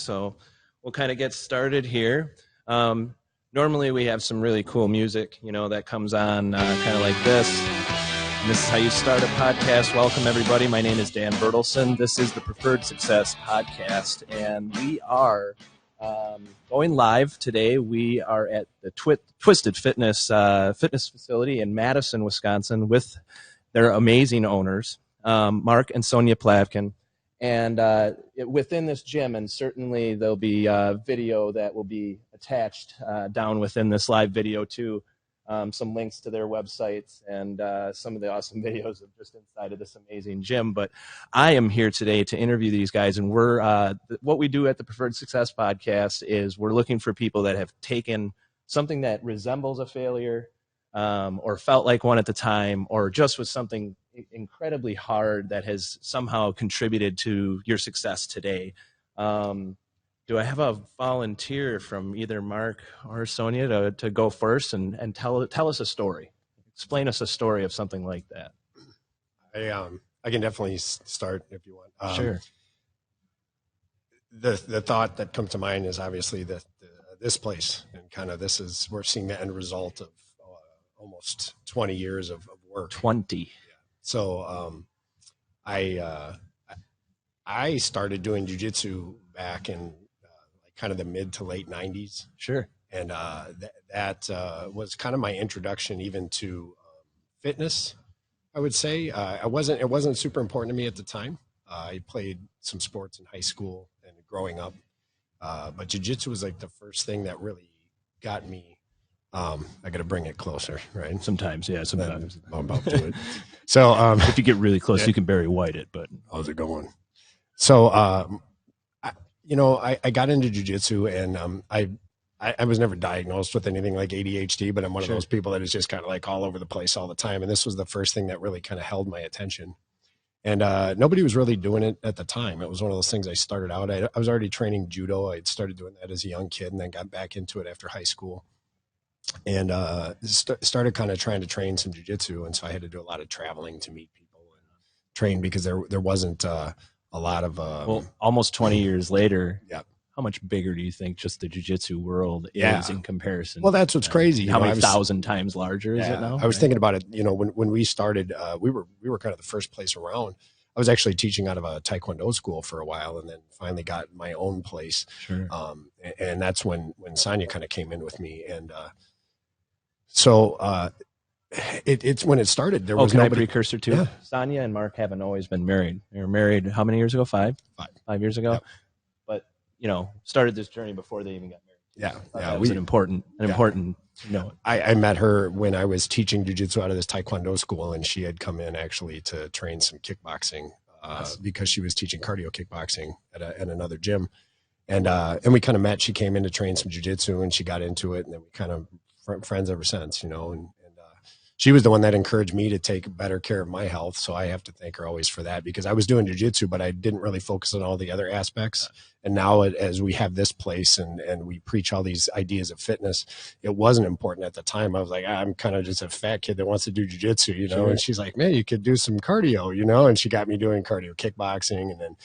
so we'll kind of get started here. Normally we have some really cool music, that comes on kind of like this. And this is how you start a podcast. Welcome, everybody. My name is Dan Bertelson. This is the Preferred Success Podcast, and we are going live today. We are at the Twisted Fitness facility in Madison, Wisconsin, with their amazing owners, Mark and Sonia Plavkin. And within this gym, and certainly there'll be video that will be attached down within this live video too, some links to their websites and some of the awesome videos of just inside of this amazing gym. But I am here today to interview these guys, and what we do at the Preferred Success Podcast is we're looking for people that have taken something that resembles a failure or felt like one at the time, or just was something incredibly hard that has somehow contributed to your success today. Do I have a volunteer from either Mark or Sonia to go first and tell us a story? Explain us a story of something like that. I can definitely start if you want. Sure. The thought that comes to mind is obviously this place, and kind of we're seeing the end result of almost 20 years of work. 20. So I started doing jiu-jitsu back in kind of the mid to late 90s. Sure. And that was kind of my introduction even to fitness, I would say. It wasn't super important to me at the time. I played some sports in high school and growing up. But jiu-jitsu was like the first thing that really got me. I got to bring it closer, right? Sometimes, yeah, sometimes. I'm about to it. So if you get really close, you can Barry White it. But how's it going? So I got into jiu-jitsu, and I was never diagnosed with anything like ADHD, but I'm one of those people that is just kind of like all over the place all the time. And this was the first thing that really kind of held my attention. And nobody was really doing it at the time. It was one of those things I started out. I was already training judo. I started doing that as a young kid, and then got back into it after high school. And started kind of trying to train some jiu-jitsu. And so I had to do a lot of traveling to meet people and train, because there wasn't a lot of almost 20 years later. Yeah. How much bigger do you think just the jiu-jitsu world is in comparison? Well, that's what's crazy. How many thousand times larger is it now? I was thinking about it, when we started, we were kind of the first place around. I was actually teaching out of a Taekwondo school for a while, and then finally got my own place. Sure. And that's when Sonia kind of came in with me. And so it's when it started, there was nobody. Precursor too. Yeah. Sonia and Mark haven't always been married. They were married how many years ago? 5 years ago. Yep. But started this journey before they even got married. Yeah. That was an important note. I met her when I was teaching jiu-jitsu out of this Taekwondo school, and she had come in actually to train some kickboxing because she was teaching cardio kickboxing at another gym. And we kind of met. She came in to train some jiu-jitsu, and she got into it, and then we kind of friends ever since, and she was the one that encouraged me to take better care of my health. So I have to thank her always for that, because I was doing jiu-jitsu, but I didn't really focus on all the other aspects. And now as we have this place and we preach all these ideas of fitness, it wasn't important at the time. I was like, I'm kind of just a fat kid that wants to do jiu-jitsu, Sure. And she's like, man, you could do some cardio, and she got me doing cardio kickboxing. And then,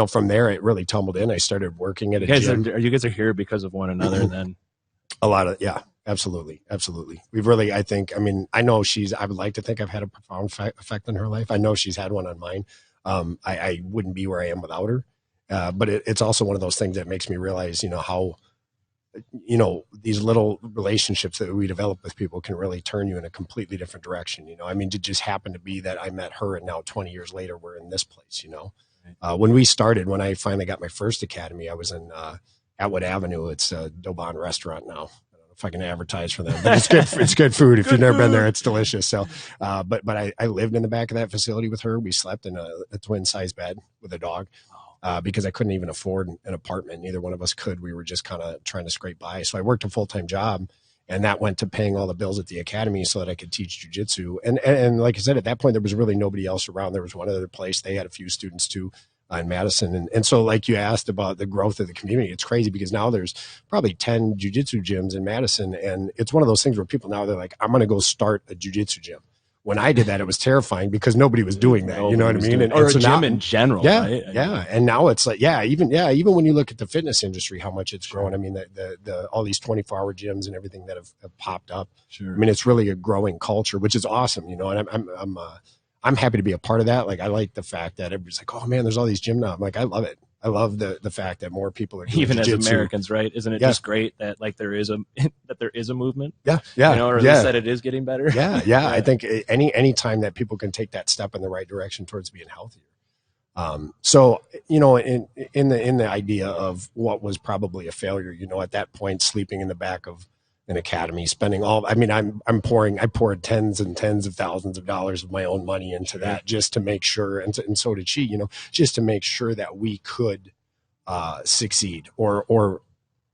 from there, it really tumbled in. I started working at a gym. You guys are here because of one another then? A lot of, yeah. Absolutely. We've really, I know I would like to think I've had a profound effect on her life. I know she's had one on mine. I wouldn't be where I am without her. But it's also one of those things that makes me realize, how, these little relationships that we develop with people can really turn you in a completely different direction. It just happened to be that I met her, and now 20 years later, we're in this place, When I finally got my first academy, I was in Atwood Avenue. It's a Dobon restaurant now. If I can advertise for them, but it's good. It's good food. If you've never been there, it's delicious. So, but I lived in the back of that facility with her. We slept in a twin size bed with a dog, because I couldn't even afford an apartment. Neither one of us could. We were just kind of trying to scrape by. So I worked a full-time job, and that went to paying all the bills at the academy so that I could teach jiu-jitsu. And like I said, at that point, there was really nobody else around. There was one other place. They had a few students too. In Madison. And so like you asked about the growth of the community, it's crazy because now there's probably 10 jiu-jitsu gyms in Madison. And it's one of those things where people now they're like, I'm going to go start a jiu-jitsu gym. when I did that, it was terrifying because nobody was doing that. You know what I mean? Or a so gym now, in general, yeah, right? yeah. And now it's like, even when you look at the fitness industry, how much it's grown. I mean, the all these 24-hour gyms and everything that have popped up. Sure. I mean, it's really a growing culture, which is awesome, you know. And I'm happy to be a part of that. Like, I like the fact that everybody's like, oh man, there's all these gym now. I'm like, I love it. I love the fact that more people are doing even jiu-jitsu. as Americans, right? Isn't it just great that like there is a movement? Yeah. You know, or at least that it is getting better. Yeah. I think any time that people can take that step in the right direction towards being healthier. So, you know, in the idea of what was probably a failure, you know, at that point, sleeping in the back of an academy, spending I poured tens and tens of thousands of dollars of my own money into that just to make sure. And so did she, you know, just to make sure that we could, succeed or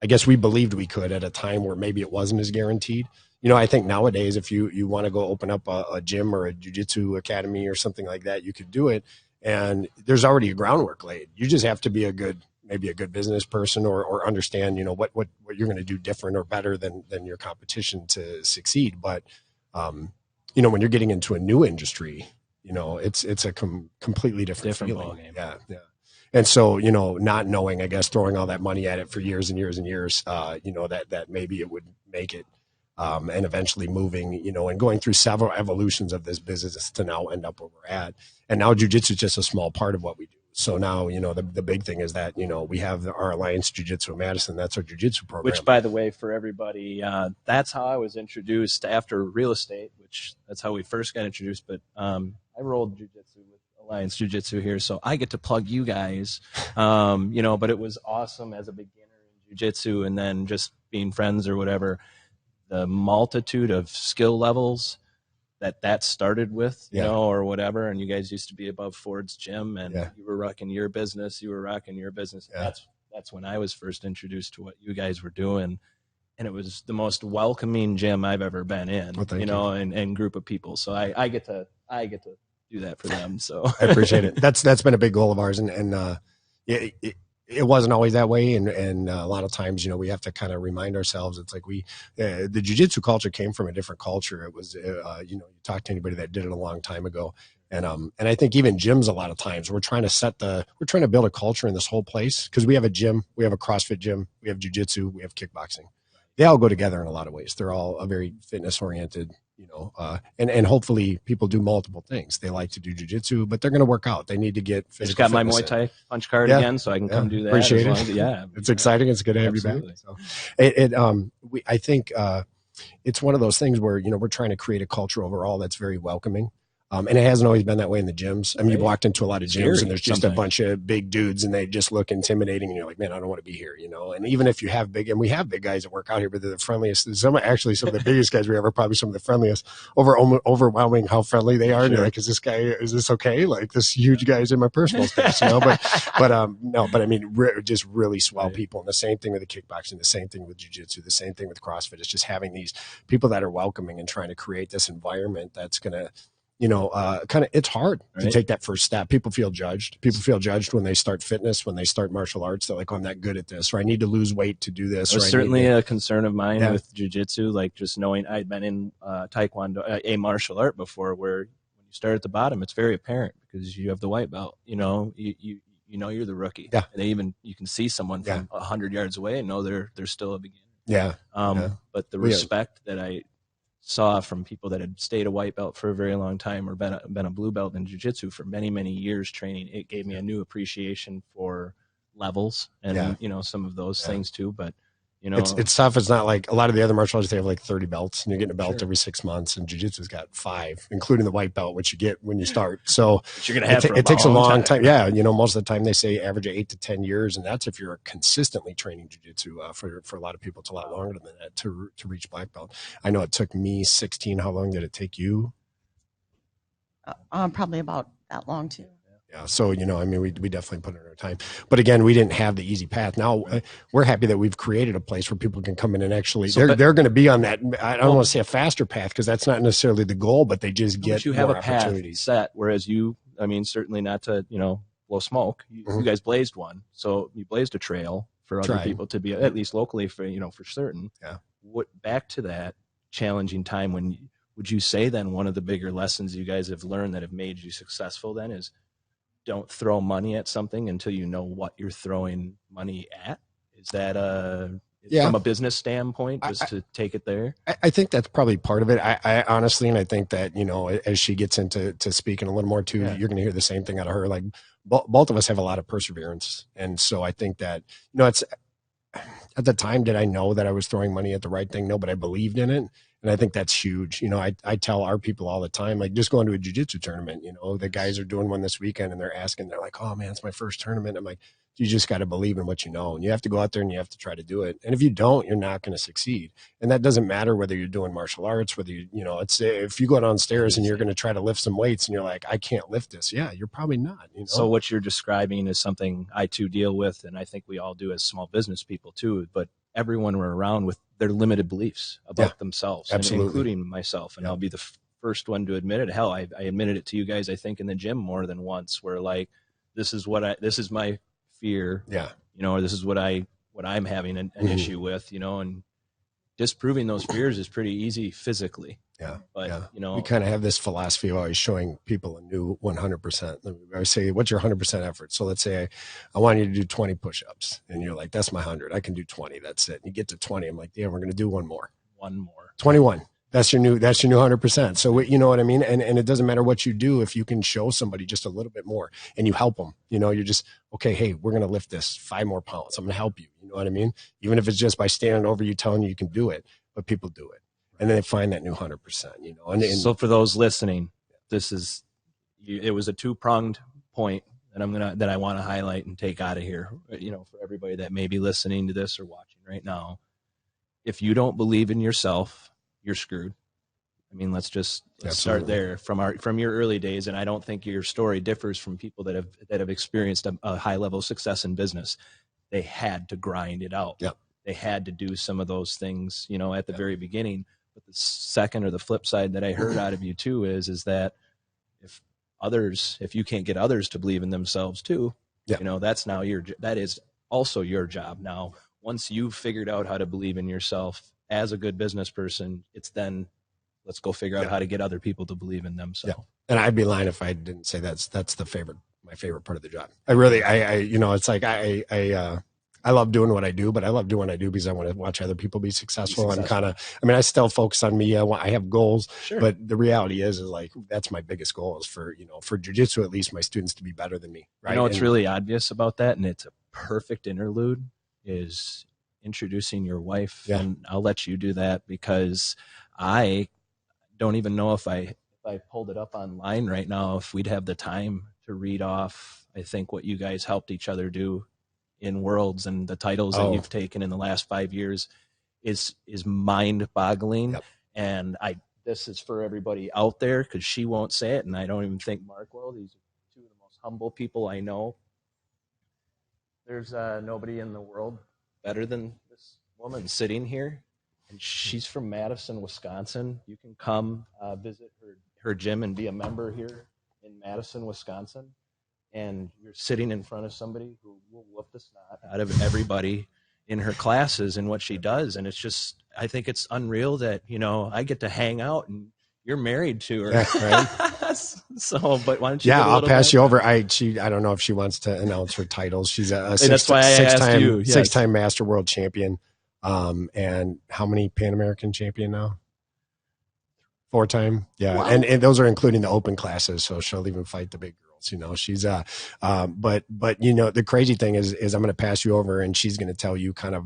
I guess we believed we could at a time where maybe it wasn't as guaranteed. You know, I think nowadays, if you want to go open up a gym or a jiu-jitsu academy or something like that, you could do it. And there's already a groundwork laid. You just have to be maybe a good business person or understand, you know, what you're going to do different or better than your competition to succeed. But, you know, when you're getting into a new industry, you know, it's a completely different feeling. Ballgame. Yeah. And so, you know, not knowing, I guess, throwing all that money at it for years and years and years, you know, that maybe it would make it, and eventually moving, you know, and going through several evolutions of this business to now end up where we're at. And now jiu-jitsu is just a small part of what we do. So now, you know, the big thing is that, you know, we have our Alliance Jiu-Jitsu in Madison. That's our jiu-jitsu program. Which, by the way, for everybody, that's how I was introduced after real estate, which that's how we first got introduced. But I rolled jiu-jitsu with Alliance Jiu-Jitsu here, so I get to plug you guys. You know, but it was awesome as a beginner in jiu-jitsu and then just being friends or whatever. The multitude of skill levels that started with, you know, or whatever. And you guys used to be above Ford's gym and you were rocking your business. Yeah. That's when I was first introduced to what you guys were doing. And it was the most welcoming gym I've ever been in, you know, and group of people. So I get to do that for them. So I appreciate it. That's been a big goal of ours. And it wasn't always that way. And a lot of times, you know, we have to kind of remind ourselves, it's like the jiu-jitsu culture came from a different culture. It was, you know, you talk to anybody that did it a long time ago. And I think even gyms, a lot of times we're trying to build a culture in this whole place because we have a gym, we have a CrossFit gym, we have jiu-jitsu, we have kickboxing. They all go together in a lot of ways. They're all a very fitness oriented, you know, and hopefully people do multiple things. They like to do jiu-jitsu, but they're going to work out. They need to get physical. Just got my Muay Thai punch card again, so I can come do that. Appreciate it. It's exciting. It's good to have you back. So I think it's one of those things where, you know, we're trying to create a culture overall that's very welcoming. And it hasn't always been that way in the gyms. I mean, you've walked into a lot of gyms and there's just a bunch of big dudes and they just look intimidating and you're like, man, I don't want to be here, you know? And even if you have we have big guys that work out here, but they're the friendliest. Some of the biggest guys we have are probably some of the friendliest, overwhelming how friendly they are. And you're like, is this okay? Like this huge guy's in my personal space, you know? But I mean, just really swell people. And the same thing with the kickboxing, the same thing with jiu-jitsu, the same thing with CrossFit. It's just having these people that are welcoming and trying to create this environment that's going to, you know, it's hard to take that first step. People feel judged. People feel judged when they start fitness, when they start martial arts. They're like, oh, I'm not good at this, or I need to lose weight to do this. It's certainly a concern of mine with jiu-jitsu, like just knowing I'd been in Taekwondo, a martial art before, where when you start at the bottom, it's very apparent because you have the white belt, you know, you know, you're the rookie. Yeah. And you can see someone from 100 yards away and know they're still a beginner. Yeah. But the respect that I saw from people that had stayed a white belt for a very long time or been a blue belt in jiu-jitsu for many, many years training, it gave me a new appreciation for levels and, you know, some of those things too. But, you know, it's tough. It's not like a lot of the other martial arts, they have like 30 belts and you're getting a belt every 6 months, and jiu-jitsu's got 5, including the white belt, which you get when you start. So you're gonna have it takes a long time. Yeah. You know, most of the time they say average 8 to 10 years. And that's if you're consistently training jiu-jitsu. For a lot of people, it's a lot longer than that to reach black belt. I know it took me 16. How long did it take you? Probably about that long too. Yeah. So, you know, I mean, we definitely put in our time, but again, we didn't have the easy path. Now we're happy that we've created a place where people can come in and actually, they're going to be on that. I don't want to say a faster path because that's not necessarily the goal, but they just get you have a path set. Whereas certainly not to, you know, blow smoke. You guys blazed one. So you blazed a trail for other people to be, at least locally, for certain. Yeah. Back to that challenging time when would you say then one of the bigger lessons you guys have learned that have made you successful then is don't throw money at something until you know what you're throwing money at? Is that from a business standpoint, just to take it there? I think that's probably part of it. I honestly, and I think that, as she gets into speaking a little more too, you're going to hear the same thing out of her. Like both of us have a lot of perseverance. And so I think that, it's at the time, did I know that I was throwing money at the right thing? No, but I believed in it. And I think that's huge. I tell our people all the time, like just going to a jiu-jitsu tournament, the guys are doing one this weekend and they're like, oh man, it's my first tournament. I'm like, you just got to believe in what you know, and you have to go out there and you have to try to do it. And if you don't, you're not going to succeed. And that doesn't matter whether you're doing martial arts, whether it's if you go downstairs and you're going to try to lift some weights and you're like, I can't lift this. Yeah, you're probably not. So what you're describing is something I too deal with, and I think we all do as small business people too. But everyone we're around with their limited beliefs about themselves, including myself. And I'll be the first one to admit it. Hell, I admitted it to you guys, I think, in the gym more than once, where like, this is my fear, or this is what I'm having an issue with, and disproving those fears is pretty easy physically. But we kind of have this philosophy of always showing people a new 100%. I say, what's your 100% effort? So let's say I want you to do 20 push-ups, and you're like, that's my 100. I can do 20. That's it. And you get to 20. I'm like, yeah, we're going to do one more. 21. That's your new 100%. So you know what I mean? And it doesn't matter what you do. If you can show somebody just a little bit more and you help them, you're just, okay, hey, we're going to lift this 5 more pounds. I'm going to help you. You know what I mean? Even if it's just by standing over you, telling you can do it, but people do it. And then they find that new 100%, And so for those listening, it was a 2-pronged point that I want to highlight and take out of here, for everybody that may be listening to this or watching right now. If you don't believe in yourself, you're screwed. I mean, let's start there from your early days. And I don't think your story differs from people that have experienced a high level of success in business. They had to grind it out. Yep. They had to do some of those things, at the very beginning. But the second, or the flip side that I heard out of you too is that if you can't get others to believe in themselves too, that is also your job. Now, once you've figured out how to believe in yourself as a good business person, it's then let's go figure out how to get other people to believe in themselves. Yeah. And I'd be lying if I didn't say that's my favorite part of the job. I really, it's like I love doing what I do, but I love doing what I do because I want to watch other people be successful. I still focus on me. I have goals, but the reality is like, that's my biggest goal is for jiu-jitsu, at least my students to be better than me. Right. What's really obvious about that, and it's a perfect interlude, is introducing your wife. Yeah. And I'll let you do that because I don't even know if I pulled it up online right now, if we'd have the time to read off, I think, what you guys helped each other do in Worlds, and the titles that you've taken in the last 5 years is mind boggling. Yep. And this is for everybody out there, because she won't say it. And I don't even think Mark will. These are 2 of the most humble people I know. There's nobody in the world better than this woman sitting here. And she's from Madison, Wisconsin. You can come visit her gym and be a member here in Madison, Wisconsin. And you're sitting in front of somebody who will whoop the snot out of everybody in her classes and what she does. And it's just, I think it's unreal that, I get to hang out and you're married to her. Yeah, right. So, but why don't you? Yeah, I'll pass you over. I don't know if she wants to announce her titles. She's a six-time Master World Champion. And how many Pan American champion now? 4-time. Yeah. Wow. And those are including the open classes. So she'll even fight the big girls. She's but the crazy thing is I'm going to pass you over and she's going to tell you kind of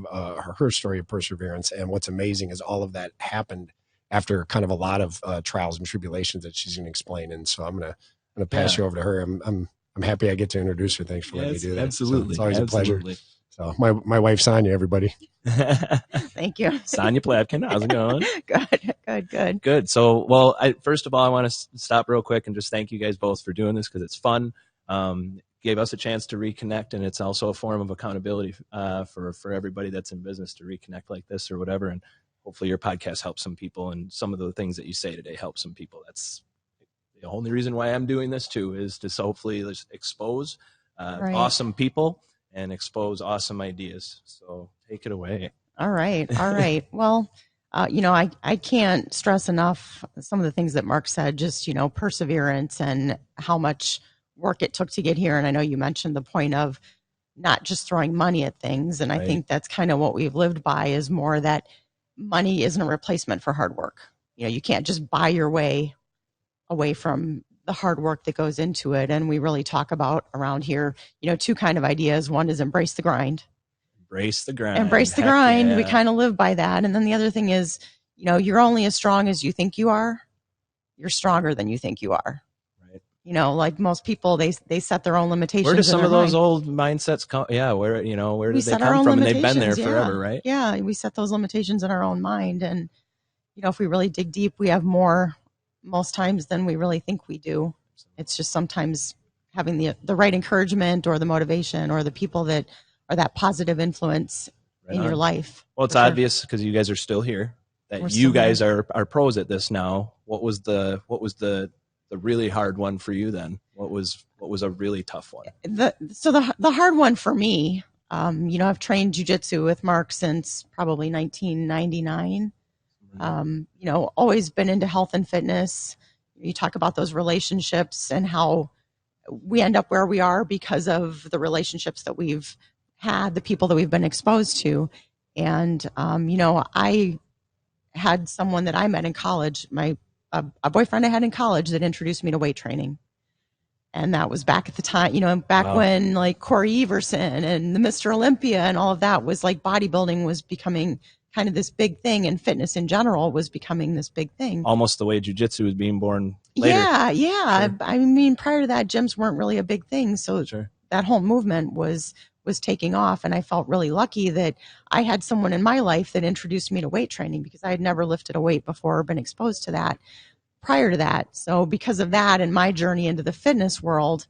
her story of perseverance. And what's amazing is all of that happened after kind of a lot of trials and tribulations that she's going to explain. And so I'm going to pass you over to her. I'm happy I get to introduce her. Thanks for letting me do that. Absolutely. So it's always a pleasure. So my wife, Sonia, everybody. Thank you. Sonia Plavkin, how's it going? Good. So, well, first of all, I want to stop real quick and just thank you guys both for doing this because it's fun. Gave us a chance to reconnect, and it's also a form of accountability for everybody that's in business to reconnect like this or whatever. And hopefully your podcast helps some people, and some of the things that you say today help some people. That's the only reason why I'm doing this too, is to hopefully expose awesome people and expose awesome ideas. So take it away. All right. Well, I can't stress enough some of the things that Mark said, just, perseverance and how much work it took to get here. And I know you mentioned the point of not just throwing money at things. And I think that's kind of what we've lived by, is more that money isn't a replacement for hard work. You can't just buy your way away from the hard work that goes into it. And we really talk about around here, two kind of ideas. One is embrace the grind. Embrace the grind. Embrace the grind. Yeah. We kind of live by that. And then the other thing is, you're only as strong as you think you are. You're stronger than you think you are. Right. Like most people, they set their own limitations. Where do some of those old mindsets come? Yeah. Where did they come from? And they've been there forever, right? Yeah. We set those limitations in our own mind. And, if we really dig deep, we have more most times than we really think we do. It's just sometimes having the right encouragement or the motivation or the people that are that positive influence in your life. Well, it's obvious because you guys are still here that you guys are pros at this now. What was the really hard one for you then? What was a really tough one? The hard one for me, I've trained jiu-jitsu with Mark since probably 1999. Always been into health and fitness. You talk about those relationships and how we end up where we are because of the relationships that we've had, the people that we've been exposed to. And, I had someone that I met in college, a boyfriend I had in college, that introduced me to weight training. And that was back at the time, when like Corey Everson and the Mr. Olympia and all of that was like, bodybuilding was becoming kind of this big thing, and fitness in general was becoming this big thing. Almost the way jiu-jitsu was being born later. Yeah. Sure. I mean, prior to that, gyms weren't really a big thing. So that whole movement was taking off. And I felt really lucky that I had someone in my life that introduced me to weight training, because I had never lifted a weight before or been exposed to that prior to that. So because of that and my journey into the fitness world,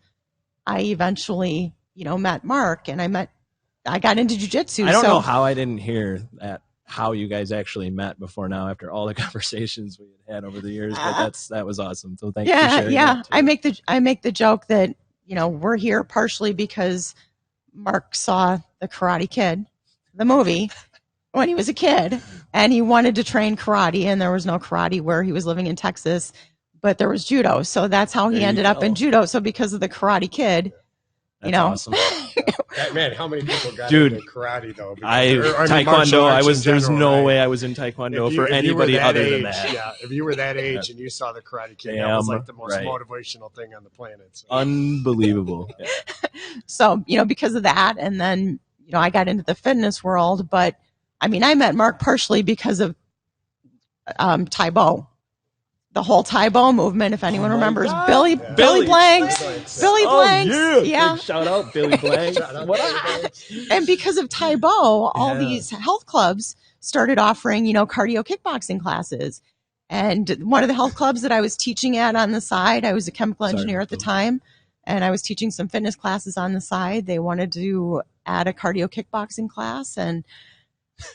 I eventually, met Mark, and I got into jiu-jitsu. I don't know how I didn't hear that, how you guys actually met before now, after all the conversations we had over the years, but that was awesome. So thank you for sharing that too. I make the joke that, we're here partially because Mark saw the Karate Kid, the movie, when he was a kid, and he wanted to train karate, and there was no karate where he was living in Texas, but there was judo. So that's how he ended up in judo. So because of the Karate Kid, that's awesome. Man, how many people got into karate though? Taekwondo. There's no way I was in Taekwondo for anybody other than that. Yeah, if you were that age and you saw the Karate Kid, that was like the most motivational thing on the planet. So. Unbelievable. Yeah. So because of that, and then I got into the fitness world, but I mean, I met Mark partially because of Tae Bo. The whole Tae Bo movement, if anyone remembers, God. Billy Blanks. Billy Blanks. Yeah. Shout out Billy Blanks. And because of Tae Bo, all these health clubs started offering, cardio kickboxing classes. And one of the health clubs that I was teaching at on the side, I was a chemical engineer at the time, and I was teaching some fitness classes on the side. They wanted to add a cardio kickboxing class, and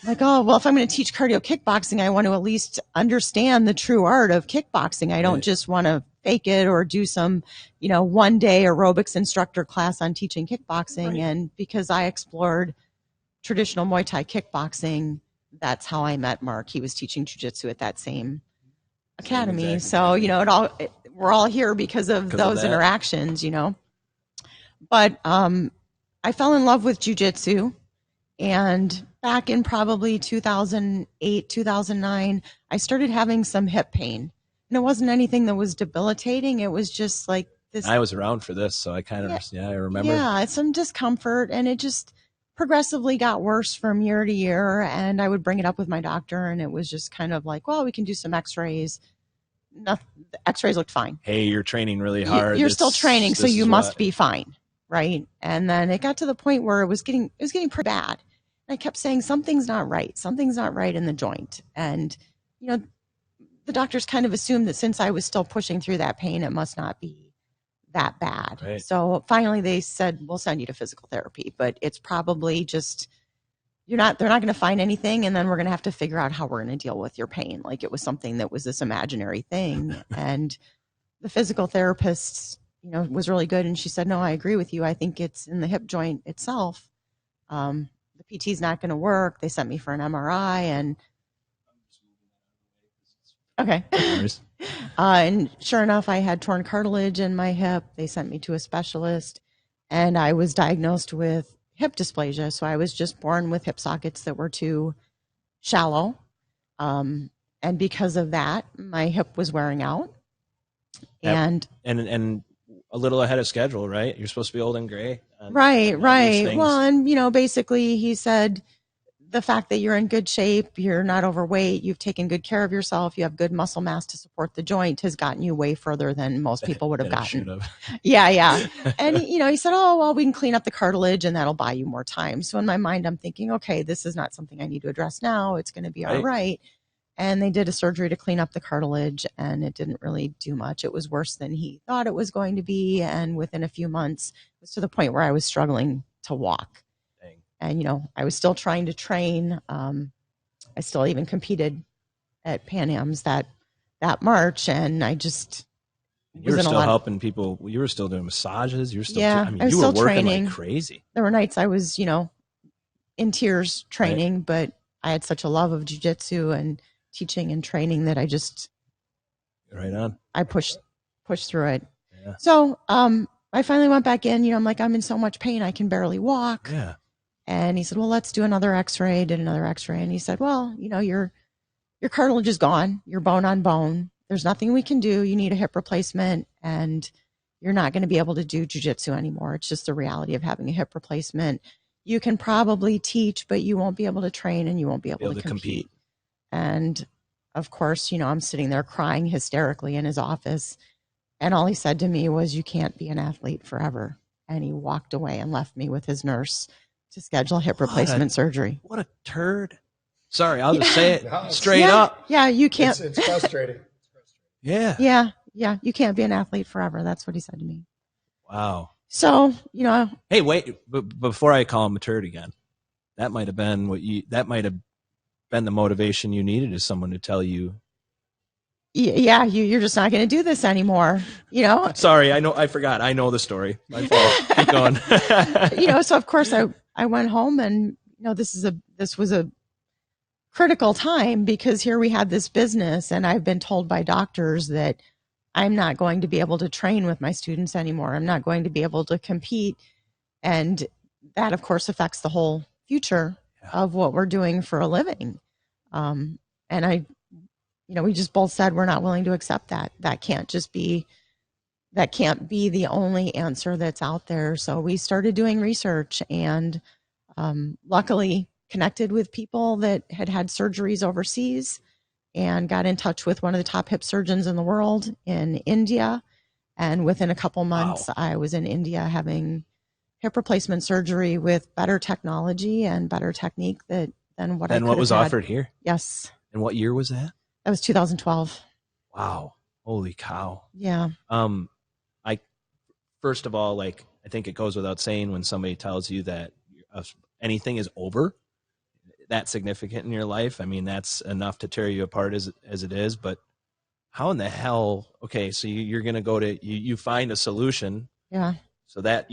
like, oh, well, if I'm going to teach cardio kickboxing, I want to at least understand the true art of kickboxing. I don't just want to fake it or do some, one day aerobics instructor class on teaching kickboxing. Right. And because I explored traditional Muay Thai kickboxing, that's how I met Mark. He was teaching jiu-jitsu at that same academy. Exactly. So, we're all here because of those interactions, But I fell in love with jiu-jitsu, and back in probably 2008, 2009, I started having some hip pain. And it wasn't anything that was debilitating. It was just like this. I was around for this, so I kind of, I remember. Yeah, some discomfort, and it just progressively got worse from year to year. And I would bring it up with my doctor, and it was just kind of like, well, we can do some x-rays. The x-rays looked fine. Hey, you're training really hard. You're still training, so you must be fine. Right. And then it got to the point where it was getting pretty bad. And I kept saying, something's not right. Something's not right in the joint. And, the doctors kind of assumed that since I was still pushing through that pain, it must not be that bad. Right. So finally they said, we'll send you to physical therapy, but it's probably just, they're not going to find anything. And then we're going to have to figure out how we're going to deal with your pain. Like it was something that was this imaginary thing. And the physical therapist, was really good. And she said, no, I agree with you. I think it's in the hip joint itself. The PT is not going to work. They sent me for an MRI, and Okay. No worries. And sure enough, I had torn cartilage in my hip. They sent me to a specialist, and I was diagnosed with hip dysplasia. So I was just born with hip sockets that were too shallow. And because of that, my hip was wearing out. And a little ahead of schedule, right? You're supposed to be old and gray. Right. Things. Well, and basically he said the fact that you're in good shape, you're not overweight, you've taken good care of yourself, you have good muscle mass to support the joint has gotten you way further than most people would have gotten. Yeah. And he said, oh, well, we can clean up the cartilage and that'll buy you more time. So in my mind, I'm thinking, okay, this is not something I need to address now. It's going to be all right. And they did a surgery to clean up the cartilage, and it didn't really do much. It was worse than he thought it was going to be. And within a few months, it was to the point where I was struggling to walk. Dang. And, I was still trying to train. I still even competed at Pan Am's that March, and I just you were still helping people. You were still doing massages. You were still, I was you still were working training like crazy. There were nights I was, in tears training, but I had such a love of jiu-jitsu and teaching and training that I just I pushed through it. Yeah. So I finally went back in. I'm like, I'm in so much pain I can barely walk. Yeah. And he said, well, let's do another x-ray. Did another x-ray, and he said, well, your cartilage is gone. You're bone on bone. There's nothing we can do. You need a hip replacement, and you're not going to be able to do jiu-jitsu anymore. It's just the reality of having a hip replacement. You can probably teach, but you won't be able to train, and you won't be able to compete. And of course, I'm sitting there crying hysterically in his office. And all he said to me was, you can't be an athlete forever. And he walked away and left me with his nurse to schedule hip replacement surgery. What a turd. Sorry, I'll just say it straight up. Yeah, you can't. It's frustrating. Yeah. You can't be an athlete forever. That's what he said to me. Wow. So, Hey, wait, before I call him a turd again, that might have been been the motivation you needed, is someone to tell you. Yeah, you're just not going to do this anymore. Sorry, I forgot. I know the story. My fault. Keep going. So of course I went home, and this was a critical time, because here we had this business, and I've been told by doctors that I'm not going to be able to train with my students anymore. I'm not going to be able to compete, and that of course affects the whole future of what we're doing for a living. And we just both said we're not willing to accept that. That can't be the only answer that's out there. So we started doing research, and luckily connected with people that had surgeries overseas, and got in touch with one of the top hip surgeons in the world in India. And within a couple months, I was in India having hip replacement surgery with better technology and better technique than what was offered here. Yes. And what year was that? That was 2012. Wow. Holy cow. Yeah. First of all, I think it goes without saying, when somebody tells you that anything is over, that significant in your life, that's enough to tear you apart as it is. But how in the hell? Okay, so you're going to go to you find a solution. Yeah. So that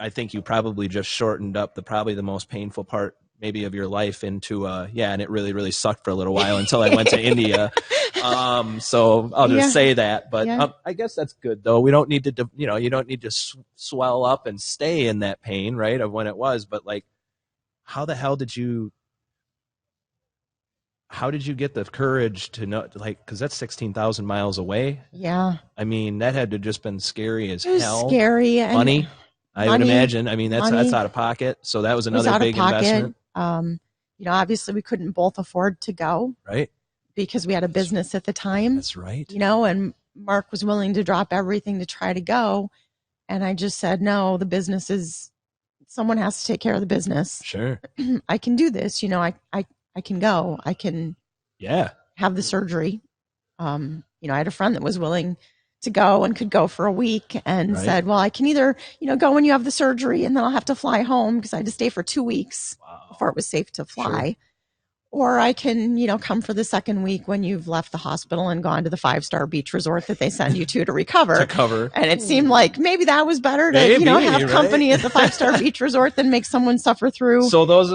I think you probably just shortened up probably the most painful part maybe of your life into and it really, really sucked for a little while until I went to India. So I'll just say that, but I guess that's good though. We don't need to, you don't need to swell up and stay in that pain, right, of when it was, but how the hell did you get the courage to know, because that's 16,000 miles away. Yeah. That had to just been scary as hell. Scary. Money, I would imagine. That's out of pocket. So that was another big investment. Obviously we couldn't both afford to go. Right. Because we had a business at the time. That's right. And Mark was willing to drop everything to try to go. And I just said, no, the business someone has to take care of the business. Sure. I can do this. I can go. I can have the surgery. I had a friend that was willing to go and could go for a week, and said, well, I can either, go when you have the surgery, and then I'll have to fly home, because I had to stay for 2 weeks before it was safe to fly. Sure. Or I can, come for the second week when you've left the hospital and gone to the 5-star beach resort that they send you to recover. To cover. And it seemed like maybe that was better to, Maybe, have company at the 5-star beach resort than make someone suffer through. So those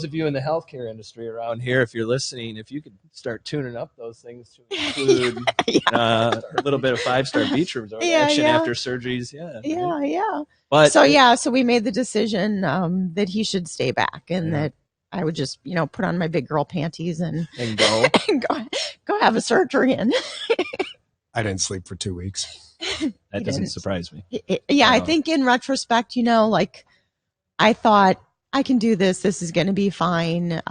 of you in the healthcare industry around here, if you're listening, if you could start tuning up those things to include a little bit of 5-star beach resort action after surgeries. Yeah. But so we made the decision that he should stay back and that I would just, put on my big girl panties and go and go have a surgery. And I didn't sleep for 2 weeks. That doesn't surprise me. I think in retrospect, I thought I can do this. This is going to be fine.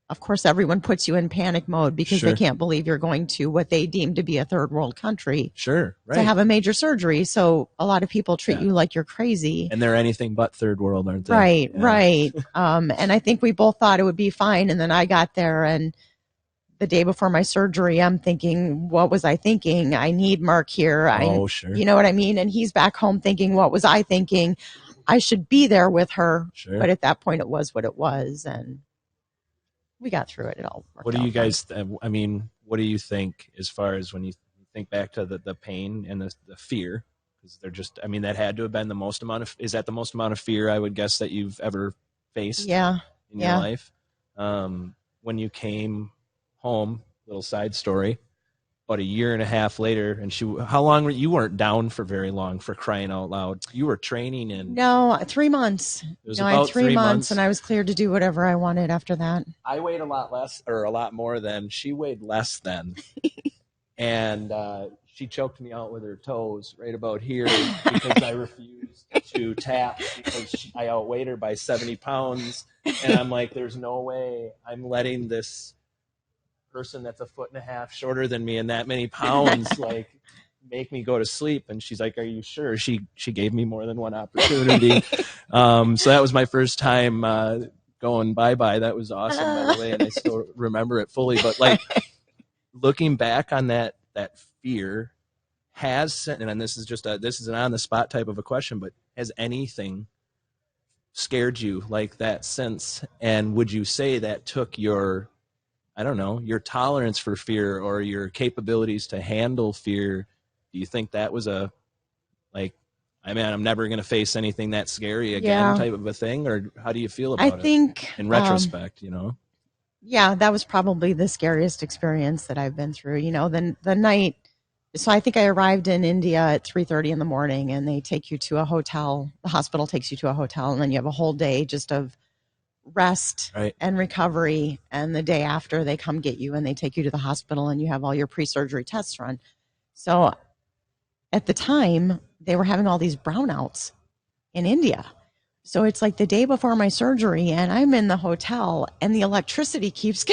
Of course, everyone puts you in panic mode because they can't believe you're going to what they deem to be a third world country. Sure, right. To have a major surgery. So a lot of people treat you like you're crazy. And they're anything but third world, aren't they? Right. And I think we both thought it would be fine. And then I got there, and the day before my surgery, I'm thinking, what was I thinking? I need Mark here. Sure. You know what I mean? And he's back home thinking, what was I thinking? I should be there with her. Sure. But at that point, it was what it was. And we got through it. It all worked out. What do you guys, what do you think as far as when you think back to the pain and the fear? Because they're just, that had to have been the most amount of, is that the most amount of fear I would guess that you've ever faced in your life? When you came home, little side story, about a year and a half later, and how long you weren't down for very long, for crying out loud. You were training in 3 months. It was I about had 3 months, and I was cleared to do whatever I wanted after that. I weighed a lot more than she weighed less than. And she choked me out with her toes right about here because I refused to tap because I outweighed her by 70 pounds. And I'm like, there's no way I'm letting this person that's 1.5 feet shorter than me and that many pounds make me go to sleep. And she's like, are you sure? She gave me more than one opportunity. So that was my first time going bye-bye. That was awesome, by the way, and I still remember it fully. But looking back on that fear and this is an on the spot type of a question, but has anything scared you like that since? And would you say that took your tolerance for fear or your capabilities to handle fear? Do you think that was I'm never going to face anything that scary again type of a thing? Or how do you feel about it? I think in retrospect, Yeah, that was probably the scariest experience that I've been through. The night. So I think I arrived in India at 3:30 in the morning, and they take you to a hotel. The hospital takes you to a hotel, and then you have a whole day just of rest and recovery. And the day after, they come get you and they take you to the hospital, and you have all your pre-surgery tests run. So at the time, they were having all these brownouts in India. So it's like the day before my surgery, and I'm in the hotel, and the electricity keeps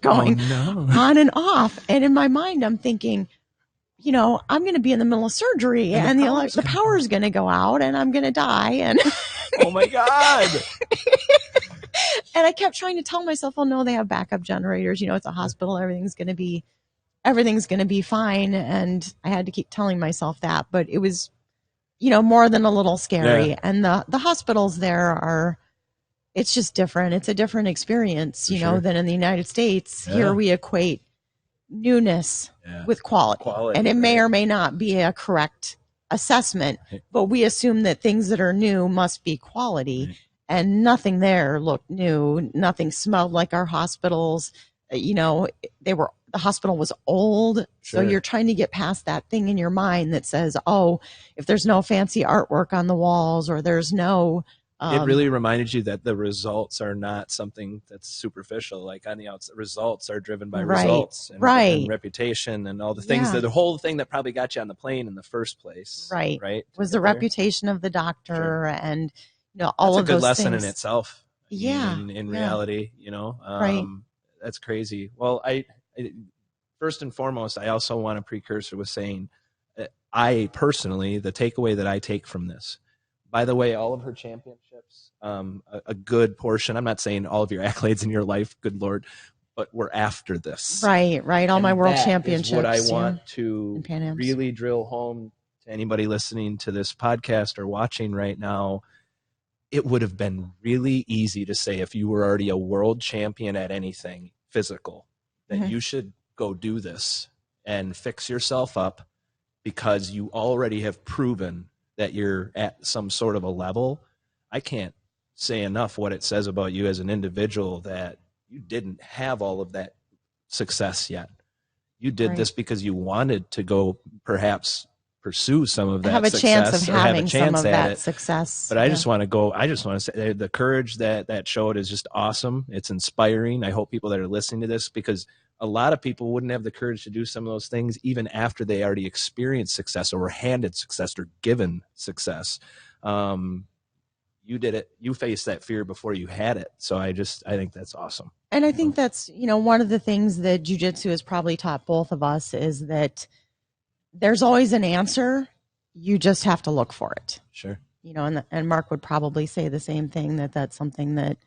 going on and off. And in my mind, I'm thinking, I'm going to be in the middle of surgery, and the power's going to go out, and I'm going to die. And oh my God. And I kept trying to tell myself, oh no, they have backup generators. It's a hospital. Everything's going to be fine. And I had to keep telling myself that, but it was, more than a little scary. Yeah. And the hospitals there it's just different. It's a different experience, than in the United States. Yeah. Here we equate newness with quality. And it may or may not be a correct assessment, but we assume that things that are new must be quality. And nothing there looked new. Nothing smelled like our hospitals. The hospital was old. Sure. So you're trying to get past that thing in your mind that says, oh, if there's no fancy artwork on the walls, or there's no... it really reminded you that the results are not something that's superficial. Like on the outside, results are driven by results and reputation and all the things the whole thing that probably got you on the plane in the first place. Right. Was the reputation of the doctor and all that's of those things. That's a good lesson in itself. Yeah. In reality, that's crazy. Well, I first and foremost, I also want a precursor with saying, I personally, the takeaway that I take from this, by the way, all of her championships, a good portion, I'm not saying all of your accolades in your life, good Lord, but we're after this. Right. All my world championships. What I want to really drill home to anybody listening to this podcast or watching right now it would have been really easy to say, if you were already a world champion at anything physical, that you should go do this and fix yourself up, because you already have proven that you're at some sort of a level. I can't say enough what it says about you as an individual, that you didn't have all of that success yet. You did this because you wanted to go perhaps pursue some of that have a success, chance of or having have a chance some of at that it. success. But I just want to say the courage that showed is just awesome. It's inspiring. I hope people that are listening to this, because a lot of people wouldn't have the courage to do some of those things even after they already experienced success or were handed success or given success. You did it. You faced that fear before you had it. So I think that's awesome. And I think that's, one of the things that jiu-jitsu has probably taught both of us is that there's always an answer. You just have to look for it. Sure. And Mark would probably say the same thing, that's something that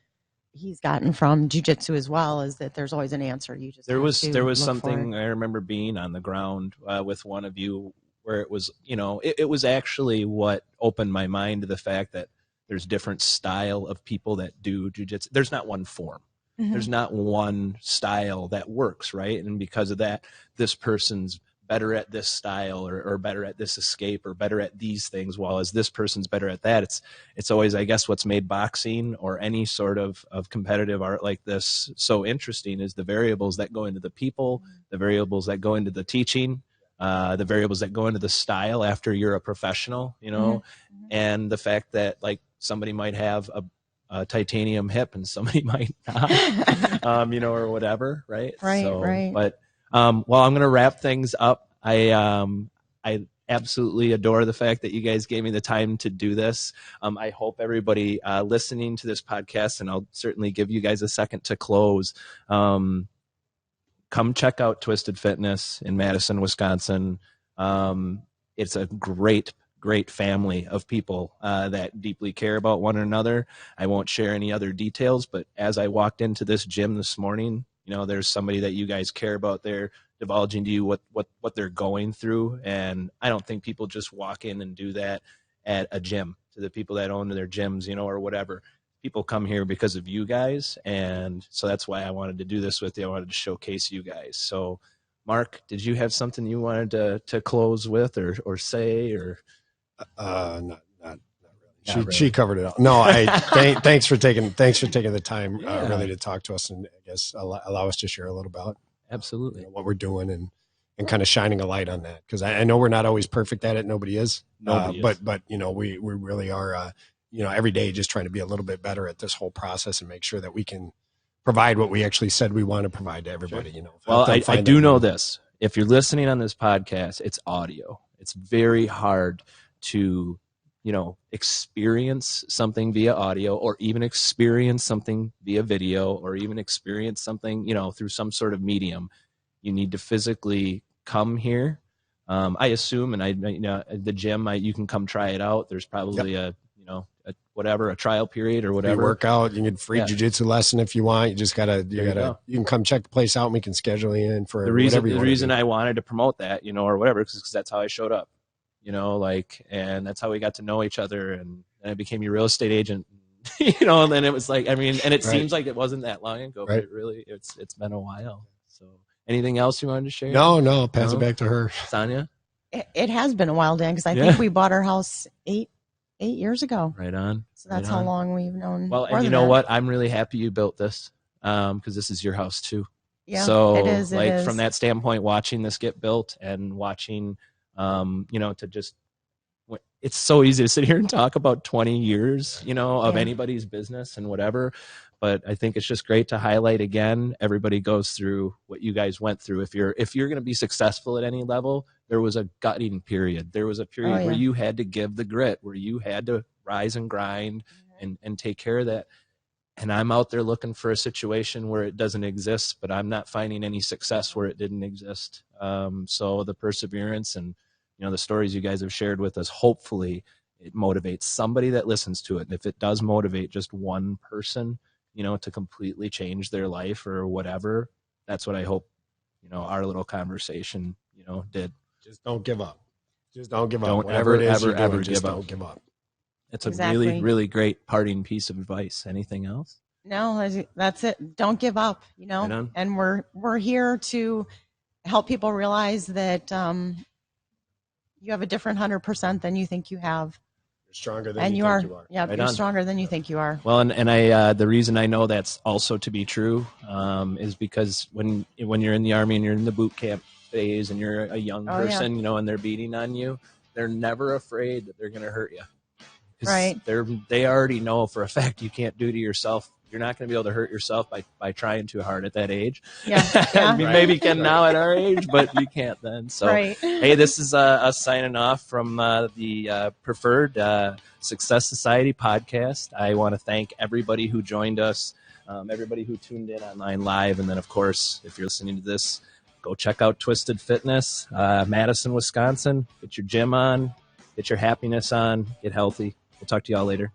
he's gotten from jiu-jitsu as well, is that there's always an answer. You just there was look something for it. I remember being on the ground with one of you, where it was, it was actually what opened my mind to the fact that there's different style of people that do jiu-jitsu. There's not one form. There's not one style that works, right? And because of that, this person's better at this style, or better at this escape, or better at these things, while as this person's better at that. It's always, I guess, what's made boxing or any sort of competitive art like this so interesting is the variables that go into the people, the variables that go into the teaching, the variables that go into the style after you're a professional, and the fact that, like, somebody might have a titanium hip and somebody might not, or whatever. Right. Right. But, well, I'm going to wrap things up. I absolutely adore the fact that you guys gave me the time to do this. I hope everybody listening to this podcast, and I'll certainly give you guys a second to close, come check out Twisted Fitness in Madison, Wisconsin. It's a great family of people that deeply care about one another. I won't share any other details, but as I walked into this gym this morning, there's somebody that you guys care about there divulging to you what they're going through. And I don't think people just walk in and do that at a gym. To the people that own their gyms, or whatever, people come here because of you guys. And so that's why I wanted to do this with you. I wanted to showcase you guys. So Mark, did you have something you wanted to close with or say, or? Not really. She covered it all. No, thanks for taking the time really to talk to us, and I guess allow us to share a little about absolutely what we're doing and kind of shining a light on that, because I know we're not always perfect at it. Nobody is. But we really are. Every day just trying to be a little bit better at this whole process and make sure that we can provide what we actually said we want to provide to everybody. Sure. Well, I do know this. If you're listening on this podcast, it's audio. It's very hard to experience something via audio, or even experience something via video, or even experience something through some sort of medium. You need to physically come here. I assume, and the gym, you can come try it out. There's probably a trial period or whatever. Free workout, you can get free jiu-jitsu lesson if you want. You just you can come check the place out and we can schedule you in for the reason I wanted to promote that, or whatever, because that's how I showed up. And that's how we got to know each other, and I became your real estate agent, and then it was like, and it seems like it wasn't that long ago, but it's been a while. So anything else you wanted to share? No, pass it back to her. Sonia? It has been a while, Dan, because I think we bought our house 8 years ago. Right on. So that's how long we've known. Well, and you know what? I'm really happy you built this, because this is your house too. Yeah, so it is. From that standpoint, watching this get built and watching, it's so easy to sit here and talk about 20 years, of anybody's business and whatever. But I think it's just great to highlight again, everybody goes through what you guys went through. If you're going to be successful at any level, there was a gutting period. There was a period where you had to give the grit, where you had to rise and grind and take care of that. And I'm out there looking for a situation where it doesn't exist, but I'm not finding any success where it didn't exist. So the perseverance and, the stories you guys have shared with us, hopefully it motivates somebody that listens to it. And if it does motivate just one person, to completely change their life or whatever, that's what I hope, our little conversation, did. Just don't give up. Just don't give up. Don't Whatever ever it is ever you're doing, ever just give up. Don't give up. It's a Exactly. really, really great parting piece of advice. Anything else? No, that's it. Don't give up, Right on. and we're here to help people realize that you have a different 100% than you think you have. You're stronger than And you think you are. Yeah, Right you're on. stronger than you think you are. Well, and I the reason I know that's also to be true is because when you're in the Army and you're in the boot camp phase and you're a young Oh, yeah. person, and they're beating on you, they're never afraid that they're going to hurt you. 'Cause Right. They already know for a fact you can't do to yourself. You're not going to be able to hurt yourself by trying too hard at that age. Yeah. I mean, Right. maybe you can now at our age, but you can't then. So, Right. hey, this is us signing off from the Preferred Success Society podcast. I want to thank everybody who joined us, everybody who tuned in online live, and then, of course, if you're listening to this, go check out Twisted Fitness, Madison, Wisconsin. Get your gym on, get your happiness on, get healthy. We'll talk to y'all later.